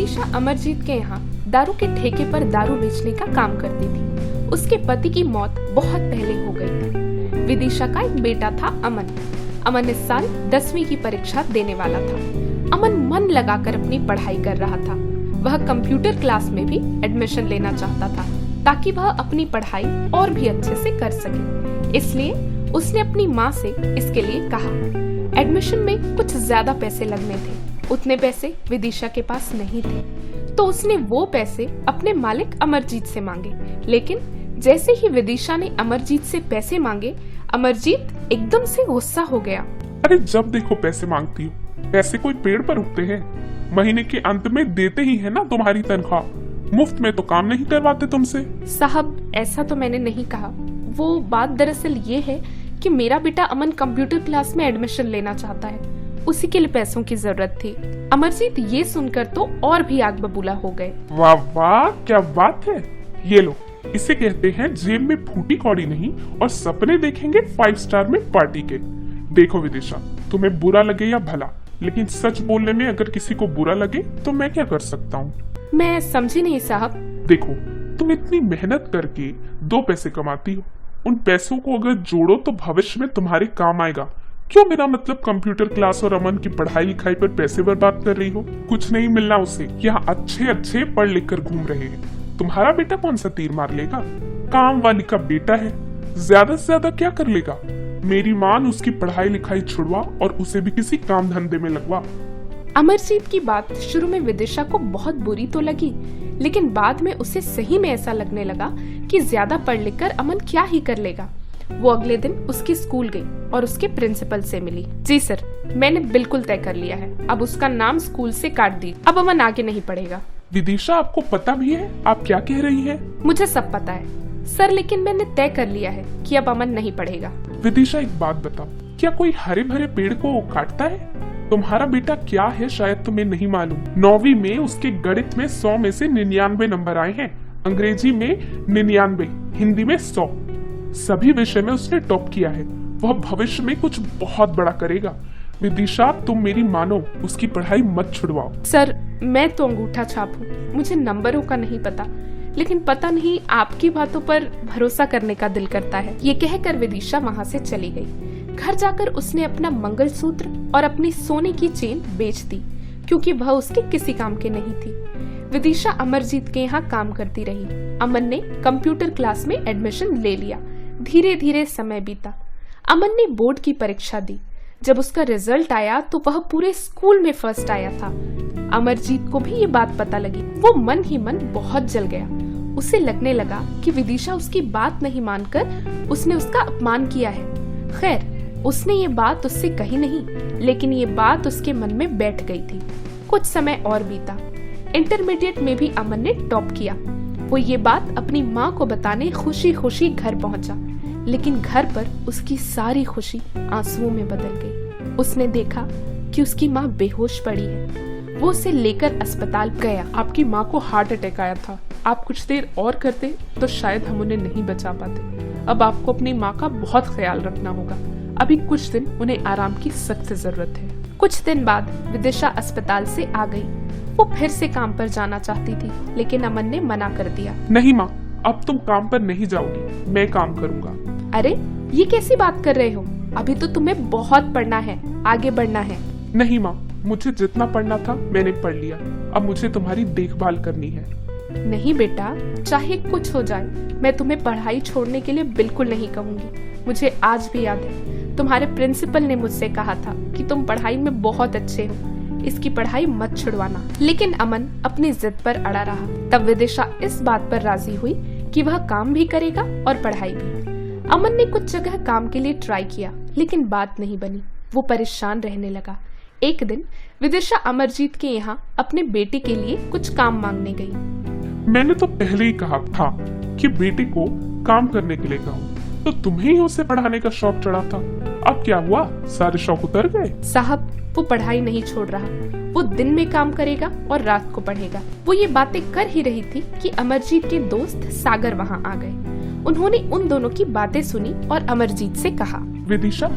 विदिशा अमरजीत के यहाँ दारू के ठेके पर दारू बेचने का काम करती थी। उसके पति की मौत बहुत पहले हो गई थी। विदिशा का एक बेटा था अमन। अमन इस साल 10वीं की परीक्षा देने वाला था। अमन मन लगाकर अपनी पढ़ाई कर रहा था। वह कंप्यूटर क्लास में भी एडमिशन लेना चाहता था ताकि वह अपनी पढ़ाई और भी अच्छे से कर सके। इसलिए उसने अपनी माँ से इसके लिए कहा। एडमिशन में कुछ ज्यादा पैसे लगने थे। उतने पैसे विदिशा के पास नहीं थे, तो उसने वो पैसे अपने मालिक अमरजीत से मांगे। लेकिन जैसे ही विदिशा ने अमरजीत से पैसे मांगे, अमरजीत एकदम से गुस्सा हो गया। अरे जब देखो पैसे मांगती हो, पैसे कोई पेड़ पर उगते हैं? महीने के अंत में देते ही है ना तुम्हारी तनख्वाह। मुफ्त में तो काम नहीं करवाते तुमसे। साहब, ऐसा तो मैंने नहीं कहा। वो बात दरअसल ये है कि मेरा बेटा अमन कंप्यूटर क्लास में एडमिशन लेना चाहता है, उसी के लिए पैसों की जरूरत थी। अमरजीत ये सुनकर तो और भी आग बबूला हो गए। वाह वाह, क्या बात है। ये लो, इसे कहते हैं जेब में फूटी कौड़ी नहीं और सपने देखेंगे 5 स्टार में पार्टी के। देखो विदिशा, तुम्हें बुरा लगे या भला, लेकिन सच बोलने में अगर किसी को बुरा लगे तो मैं क्या कर सकता हूँ? मैं समझी नहीं साहब। देखो, तुम इतनी मेहनत करके 2 पैसे कमाती हो। उन पैसों को अगर जोड़ो तो भविष्य में तुम्हारे काम आएगा। क्यों मेरा मतलब कंप्यूटर क्लास और अमन की पढ़ाई लिखाई पर पैसे बर्बाद कर रही हो? कुछ नहीं मिलना उसे। यहाँ अच्छे पढ़ लिख कर घूम रहे हैं। तुम्हारा बेटा कौन सा तीर मार लेगा? काम वाली का बेटा है, ज्यादा से ज्यादा क्या कर लेगा? मेरी मान उसकी पढ़ाई लिखाई छुड़वा और उसे भी किसी काम धंधे में लगवा। अमरजीत की बात शुरू में विदिशा को बहुत बुरी तो लगी, लेकिन बाद में उसे सही में ऐसा लगने लगा कि ज्यादा पढ़ लिख कर अमन क्या ही कर लेगा। वो अगले दिन उसके स्कूल गई और उसके प्रिंसिपल से मिली। जी सर, मैंने बिल्कुल तय कर लिया है। अब उसका नाम स्कूल से काट दी। अब अमन आगे नहीं पढ़ेगा। विदिशा, आपको पता भी है आप क्या कह रही हैं? मुझे सब पता है सर, लेकिन मैंने तय कर लिया है कि अब अमन नहीं पढ़ेगा। विदिशा, एक बात बताओ, क्या कोई हरे भरे पेड़ को काटता है? तुम्हारा बेटा क्या है शायद तुम्हें नहीं मालूम। 9वीं में उसके गणित में 100 में से 99 नंबर आए हैं, अंग्रेजी में 99, हिंदी में 100। सभी विषय में उसने टॉप किया है। वह भविष्य में कुछ बहुत बड़ा करेगा। विदिशा, तुम मेरी मानो, उसकी पढ़ाई मत छुड़वाओ। सर, मैं तो अंगूठा छाप हूँ, मुझे नंबरों का नहीं पता, लेकिन पता नहीं आपकी बातों पर भरोसा करने का दिल करता है। ये कहकर विदिशा वहाँ से चली गई। घर जाकर उसने अपना मंगलसूत्र और अपनी सोने की चेन बेच दी, क्योंकि वह उसके किसी काम के नहीं थी। विदिशा अमरजीत के यहाँ काम करती रही। अमन ने कंप्यूटर क्लास में एडमिशन ले लिया। धीरे धीरे समय बीता। अमन ने बोर्ड की परीक्षा दी। जब उसका रिजल्ट आया तो वह पूरे स्कूल में फर्स्ट आया था। अमरजीत को भी ये बात पता लगी। वो मन ही मन बहुत जल गया। उसे लगने लगा कि विदिशा उसकी बात नहीं मानकर उसने उसका अपमान किया है। खैर, उसने ये बात उससे कही नहीं, लेकिन ये बात उसके मन में बैठ गई थी। कुछ समय और बीता। इंटरमीडिएट में भी अमन ने टॉप किया। वो ये बात अपनी माँ को बताने खुशी खुशी घर पहुंचा, लेकिन घर पर उसकी सारी खुशी आंसुओं में बदल गई। उसने देखा कि उसकी माँ बेहोश पड़ी है। वो उसे लेकर अस्पताल गया। आपकी माँ को हार्ट अटैक आया था। आप कुछ देर और करते तो शायद हम उन्हें नहीं बचा पाते। अब आपको अपनी माँ का बहुत ख्याल रखना होगा। अभी कुछ दिन उन्हें आराम की सख्त जरूरत है। कुछ दिन बाद विदिशा अस्पताल से आ गई। वो फिर से काम पर जाना चाहती थी, लेकिन अमन ने मना कर दिया। नहीं माँ, अब तुम काम पर नहीं जाओगी, मैं काम करूँगा। अरे, ये कैसी बात कर रहे हो? अभी तो तुम्हें बहुत पढ़ना है, आगे बढ़ना है। नहीं माँ, मुझे जितना पढ़ना था मैंने पढ़ लिया। अब मुझे तुम्हारी देखभाल करनी है। नहीं बेटा, चाहे कुछ हो जाए, मैं तुम्हें पढ़ाई छोड़ने के लिए बिल्कुल नहीं कहूँगी। मुझे आज भी याद है, तुम्हारे प्रिंसिपल ने मुझसे कहा था कि तुम पढ़ाई में बहुत अच्छे हो, इसकी पढ़ाई मत छुड़वाना। लेकिन अमन अपनी जिद पर अड़ा रहा। तब विदिशा इस बात पर राजी हुई कि वह काम भी करेगा और पढ़ाई भी। अमन ने कुछ जगह काम के लिए ट्राई किया, लेकिन बात नहीं बनी। वो परेशान रहने लगा। एक दिन विदिशा अमरजीत के यहाँ अपने बेटे के लिए कुछ काम मांगने गई। मैंने तो पहले ही कहा था कि बेटे को काम करने के लिए कहो, तो तुम्हें ही उसे पढ़ाने का शौक चढ़ा था। अब क्या हुआ, सारे शौक उतर गए? साहब, वो पढ़ाई नहीं छोड़ रहा। वो दिन में काम करेगा और रात को पढ़ेगा। वो ये बातें कर ही रही थी कि अमरजीत के दोस्त सागर वहाँ आ गए। उन्होंने उन दोनों की बातें सुनी और अमरजीत से कहा, विदिशा,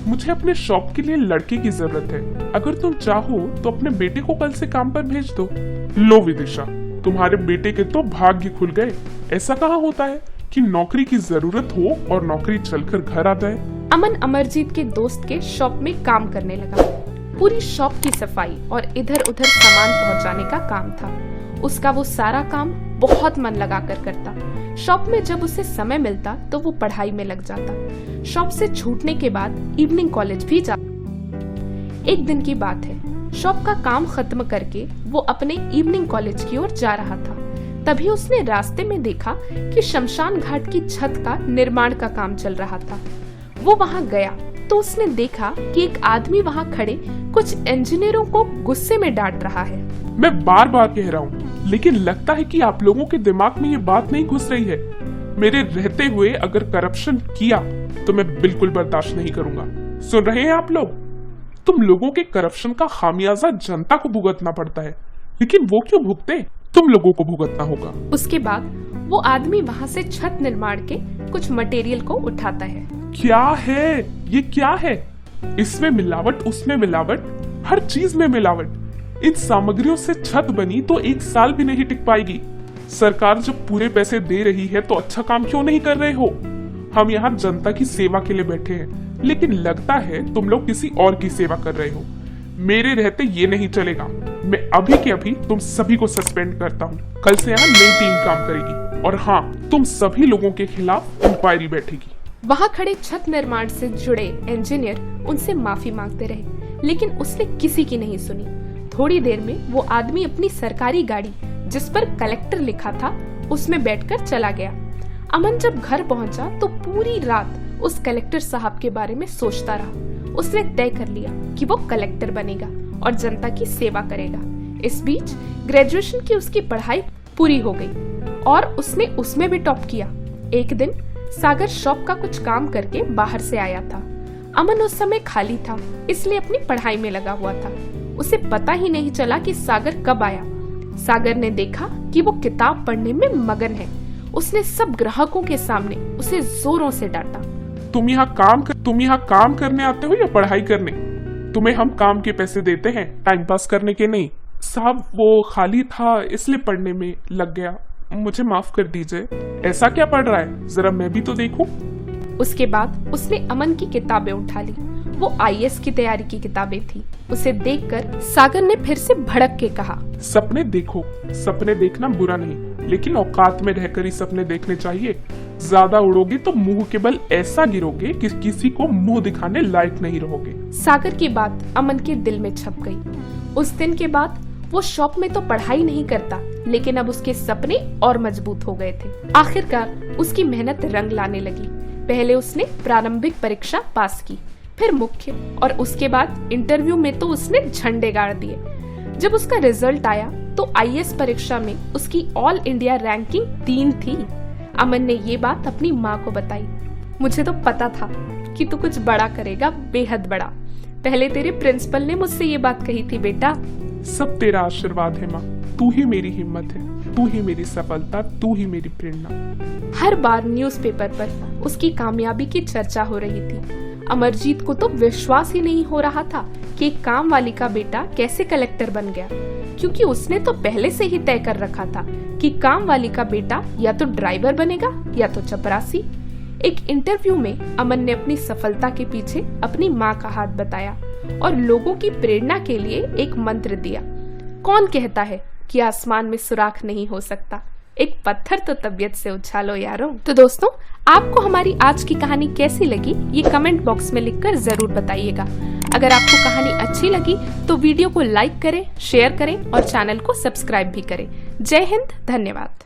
मुझे अपने शॉप के लिए लड़के की जरूरत है। अगर तुम चाहो तो अपने बेटे को कल से काम पर भेज दो। लो विदिशा, तुम्हारे बेटे के तो भाग्य खुल गए। ऐसा कहाँ होता है कि नौकरी की जरूरत हो और नौकरी चलकर घर आ जाए। अमन अमरजीत के दोस्त के शॉप में काम करने लगा। पूरी शॉप की सफाई और इधर उधर सामान पहुंचाने का काम था। उसका वो सारा काम बहुत मन लगाकर करता। शॉप में जब उसे समय मिलता तो वो पढ़ाई में लग जाता। शॉप से छूटने के बाद इवनिंग कॉलेज भी जाता। एक दिन की बात है, शॉप का काम खत्म करके वो अपने इवनिंग कॉलेज की ओर जा रहा था। तभी उसने रास्ते में देखा कि शमशान घाट की छत का निर्माण का काम चल रहा था। वो वहां गया तो उसने देखा कि एक आदमी वहां खड़े कुछ इंजीनियरों को गुस्से में डांट रहा है। मैं बार बार कह रहा हूँ, लेकिन लगता है कि आप लोगों के दिमाग में ये बात नहीं घुस रही है। मेरे रहते हुए अगर करप्शन किया तो मैं बिल्कुल बर्दाश्त नहीं करूंगा। सुन रहे हैं आप लोग? तुम लोगों के करप्शन का खामियाजा जनता को भुगतना पड़ता है, लेकिन वो क्यों भुगते? तुम लोगों को भुगतना होगा। उसके बाद वो आदमी वहाँ से छत निर्माण के कुछ मटेरियल को उठाता है। क्या है ये? क्या है? इसमें मिलावट, उसमें मिलावट, हर चीज में मिलावट। इन सामग्रियों से छत बनी तो 1 साल भी नहीं टिक पाएगी। सरकार जब पूरे पैसे दे रही है तो अच्छा काम क्यों नहीं कर रहे हो? हम यहाँ जनता की सेवा के लिए बैठे हैं, लेकिन लगता है तुम लोग किसी और की सेवा कर रहे हो। मेरे रहते ये नहीं चलेगा। मैं अभी के अभी तुम सभी को सस्पेंड करता हूँ। कल से यहाँ नई टीम काम करेगी और हाँ, तुम सभी लोगों के खिलाफ इंक्वायरी बैठेगी। वहाँ खड़े छत निर्माण से जुड़े इंजीनियर उनसे माफी मांगते रहे, लेकिन उसने किसी की नहीं सुनी। थोड़ी देर में वो आदमी अपनी सरकारी गाड़ी, जिस पर कलेक्टर लिखा था, उसमें बैठकर चला गया। अमन जब घर पहुंचा तो पूरी रात उस कलेक्टर साहब के बारे में सोचता रहा। उसने तय कर लिया कि वो कलेक्टर बनेगा और जनता की सेवा करेगा। इस बीच ग्रेजुएशन की उसकी पढ़ाई पूरी हो गई और उसने उसमें भी टॉप किया। एक दिन सागर शॉप का कुछ काम करके बाहर से आया था। अमन उस समय खाली था, इसलिए अपनी पढ़ाई में लगा हुआ था। उसे पता ही नहीं चला कि सागर कब आया। सागर ने देखा कि वो किताब पढ़ने में मगन है। उसने सब ग्राहकों के सामने उसे जोरों से डांटा। तुम यहाँ काम करने आते हो या पढ़ाई करने? तुम्हें हम काम के पैसे देते हैं, टाइम पास करने के नहीं। साहब, वो खाली था इसलिए पढ़ने में लग गया, मुझे माफ कर दीजिए। ऐसा क्या पढ़ रहा है, जरा मैं भी तो देखूं। उसके बाद उसने अमन की किताबें उठा ली। वो आईएएस की तैयारी की किताबें थी। उसे देखकर सागर ने फिर से भड़क के कहा, सपने देखो, सपने देखना बुरा नहीं, लेकिन औकात में रहकर ही सपने देखने चाहिए। ज्यादा उड़ोगे तो मुंह के बल ऐसा गिरोगे कि किसी को मुंह दिखाने लायक नहीं रहोगे। सागर की बात अमन के दिल में छप गई। उस दिन के बाद वो शॉप में तो पढ़ाई नहीं करता, लेकिन अब उसके सपने और मजबूत हो गए थे। आखिरकार उसकी मेहनत रंग लाने लगी। पहले उसने प्रारंभिक परीक्षा पास की, फिर मुख्य, और उसके बाद इंटरव्यू में तो उसने झंडे गाड़ दिए। जब उसका रिजल्ट आया तो आईएएस परीक्षा में उसकी ऑल इंडिया रैंकिंग 3 थी। अमन ने ये बात अपनी माँ को बताई। मुझे तो पता था कि तू कुछ बड़ा करेगा, बेहद बड़ा। पहले तेरे प्रिंसिपल ने मुझसे ये बात कही थी बेटा। सब तेरा आशीर्वाद है माँ। तू ही मेरी हिम्मत है, तू ही मेरी सफलता, तू ही मेरी प्रेरणा। हर बार न्यूज़पेपर पर उसकी कामयाबी की चर्चा हो रही थी। अमरजीत को तो विश्वास ही नहीं हो रहा था कि एक काम वाली का बेटा कैसे कलेक्टर बन गया, क्योंकि उसने तो पहले से ही तय कर रखा था कि काम वाली का बेटा या तो ड्राइवर बनेगा या तो चपरासी। एक इंटरव्यू में अमन ने अपनी सफलता के पीछे अपनी माँ का हाथ बताया और लोगों की प्रेरणा के लिए एक मंत्र दिया। कौन कहता है कि आसमान में सुराख नहीं हो सकता, एक पत्थर तो तबीयत से उछालो यारों। तो दोस्तों, आपको हमारी आज की कहानी कैसी लगी ये कमेंट बॉक्स में लिखकर जरूर बताइएगा। अगर आपको कहानी अच्छी लगी तो वीडियो को लाइक करें, शेयर करें और चैनल को सब्सक्राइब भी करें। जय हिंद, धन्यवाद।